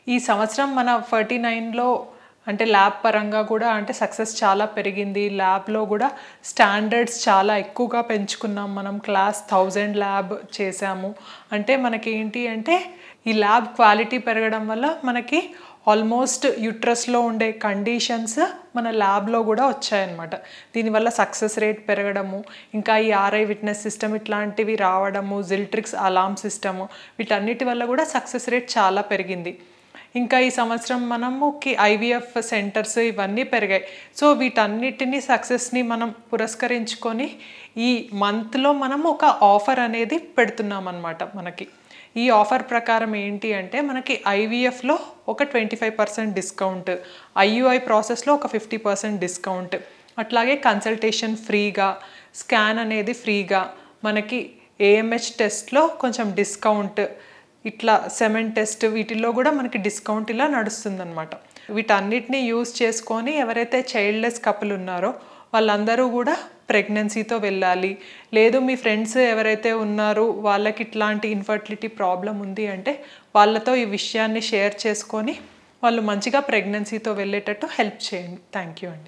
ఈ సంవత్సరం మన 49లో అంటే ల్యాబ్ పరంగా కూడా అంటే సక్సెస్ చాలా పెరిగింది. ల్యాబ్లో కూడా స్టాండర్డ్స్ చాలా ఎక్కువగా పెంచుకున్నాం. మనం క్లాస్ 1000 ల్యాబ్ చేసాము. అంటే మనకి ఏంటి అంటే ఈ ల్యాబ్ క్వాలిటీ పెరగడం వల్ల మనకి ఆల్మోస్ట్ యూట్రస్లో ఉండే కండిషన్స్ మన ల్యాబ్లో కూడా వచ్చాయన్నమాట. దీనివల్ల సక్సెస్ రేట్ పెరగడము, ఇంకా ఈ ఆర్ఐ విట్నెస్ సిస్టమ్ ఇట్లాంటివి రావడము, జిల్ట్రిక్స్ అలామ్ సిస్టము, వీటన్నిటి వల్ల కూడా సక్సెస్ రేట్ చాలా పెరిగింది. ఇంకా ఈ సంవత్సరం మనముకి ఐవీఎఫ్ సెంటర్స్ ఇవన్నీ పెరిగాయి. సో వీటన్నిటిని సక్సెస్ని మనం పురస్కరించుకొని ఈ మంత్లో మనం ఒక ఆఫర్ అనేది పెడుతున్నాం అన్నమాట. మనకి ఈ ఆఫర్ ప్రకారం ఏంటి అంటే మనకి ఐవీఎఫ్లో ఒక 25% డిస్కౌంట్, ఐయుఐ ప్రాసెస్లో ఒక 50% డిస్కౌంట్, అట్లాగే కన్సల్టేషన్ ఫ్రీగా, స్కాన్ అనేది ఫ్రీగా, మనకి ఏఎంహెచ్ టెస్ట్లో కొంచెం డిస్కౌంట్, ఇట్లా సెమెన్ టెస్ట్ వీటిల్లో కూడా మనకి డిస్కౌంట్ ఇలా నడుస్తుందన్నమాట. వీటన్నిటిని యూజ్ చేసుకొని ఎవరైతే చైల్డ్లెస్ కపుల్ ఉన్నారో వాళ్ళందరూ కూడా ప్రెగ్నెన్సీతో వెళ్ళాలి. లేదు మీ ఫ్రెండ్స్ ఎవరైతే ఉన్నారో వాళ్ళకి ఇట్లాంటి ఇన్ఫర్టిలిటీ ప్రాబ్లం ఉంది అంటే వాళ్ళతో ఈ విషయాన్ని షేర్ చేసుకొని వాళ్ళు మంచిగా ప్రెగ్నెన్సీతో వెళ్ళేటట్టు హెల్ప్ చేయండి. థ్యాంక్ యూ అండి.